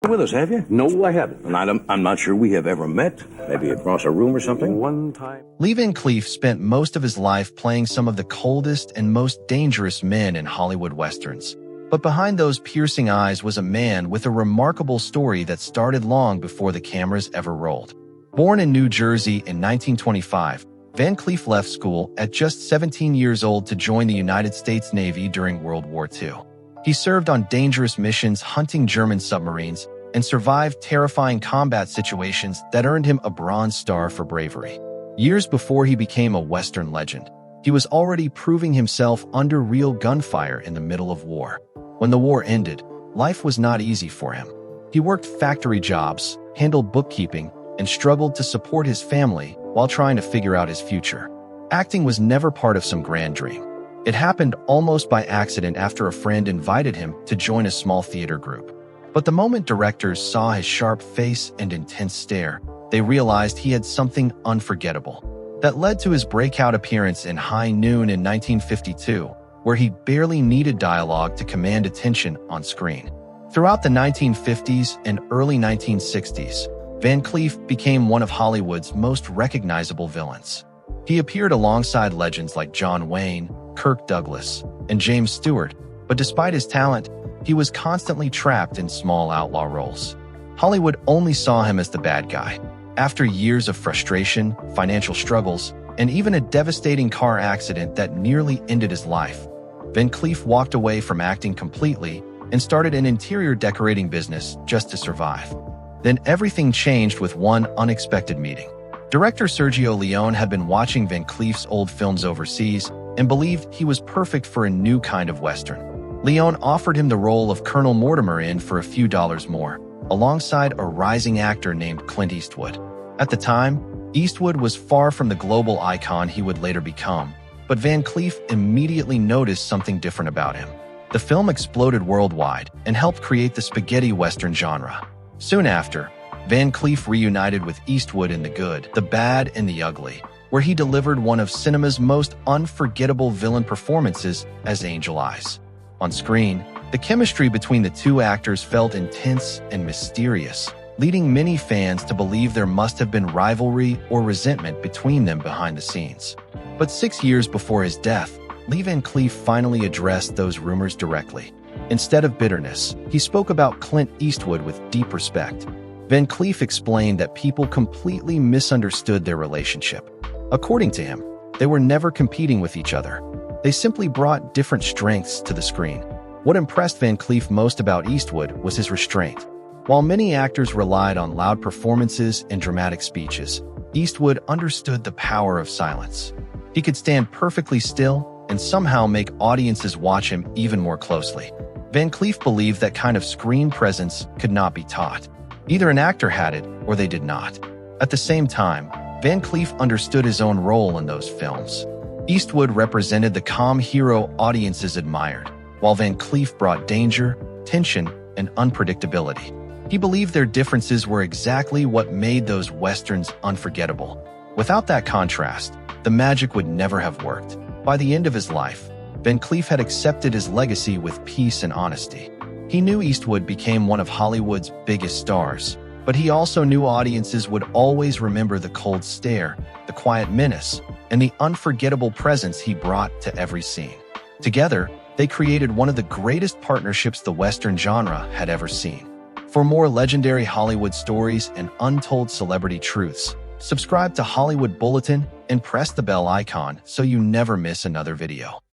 with us, have you? No, I haven't. And I'm not sure we have ever met. Maybe across a room or something. One time. Cleef spent most of his life playing some of the coldest and most dangerous men in Hollywood westerns. But behind those piercing eyes was a man with a remarkable story that started long before the cameras ever rolled. Born in New Jersey in 1925, Van Cleef left school at just 17 years old to join the United States Navy during World War II. He served on dangerous missions hunting German submarines and survived terrifying combat situations that earned him a Bronze Star for bravery. Years before he became a Western legend, he was already proving himself under real gunfire in the middle of war. When the war ended, life was not easy for him. He worked factory jobs, handled bookkeeping, and struggled to support his family while trying to figure out his future. Acting was never part of some grand dream. It happened almost by accident after a friend invited him to join a small theater group. But the moment directors saw his sharp face and intense stare, they realized he had something unforgettable. That led to his breakout appearance in High Noon in 1952, where he barely needed dialogue to command attention on screen. Throughout the 1950s and early 1960s, Van Cleef became one of Hollywood's most recognizable villains. He appeared alongside legends like John Wayne, Kirk Douglas, and James Stewart, but despite his talent, he was constantly trapped in small outlaw roles. Hollywood only saw him as the bad guy. After years of frustration, financial struggles, and even a devastating car accident that nearly ended his life, Van Cleef walked away from acting completely and started an interior decorating business just to survive. Then everything changed with one unexpected meeting. Director Sergio Leone had been watching Van Cleef's old films overseas and believed he was perfect for a new kind of Western. Leone offered him the role of Colonel Mortimer in for a few dollars more, alongside a rising actor named Clint Eastwood. At the time, Eastwood was far from the global icon he would later become, but Van Cleef immediately noticed something different about him. The film exploded worldwide and helped create the spaghetti Western genre. Soon after, Van Cleef reunited with Eastwood in The Good, the Bad, and the Ugly, where he delivered one of cinema's most unforgettable villain performances as Angel Eyes. On screen, the chemistry between the two actors felt intense and mysterious, leading many fans to believe there must have been rivalry or resentment between them behind the scenes. But 6 years before his death, Van Cleef finally addressed those rumors directly. Instead of bitterness, he spoke about Clint Eastwood with deep respect. Van Cleef explained that people completely misunderstood their relationship. According to him, they were never competing with each other. They simply brought different strengths to the screen. What impressed Van Cleef most about Eastwood was his restraint. While many actors relied on loud performances and dramatic speeches, Eastwood understood the power of silence. He could stand perfectly still and somehow make audiences watch him even more closely. Van Cleef believed that kind of screen presence could not be taught. Either an actor had it or they did not. At the same time, Van Cleef understood his own role in those films. Eastwood represented the calm hero audiences admired, while Van Cleef brought danger, tension, and unpredictability. He believed their differences were exactly what made those westerns unforgettable. Without that contrast, the magic would never have worked. By the end of his life, Van Cleef had accepted his legacy with peace and honesty. He knew Eastwood became one of Hollywood's biggest stars, but he also knew audiences would always remember the cold stare, the quiet menace, and the unforgettable presence he brought to every scene. Together, they created one of the greatest partnerships the Western genre had ever seen. For more legendary Hollywood stories and untold celebrity truths, subscribe to Hollywood Bulletin and press the bell icon so you never miss another video.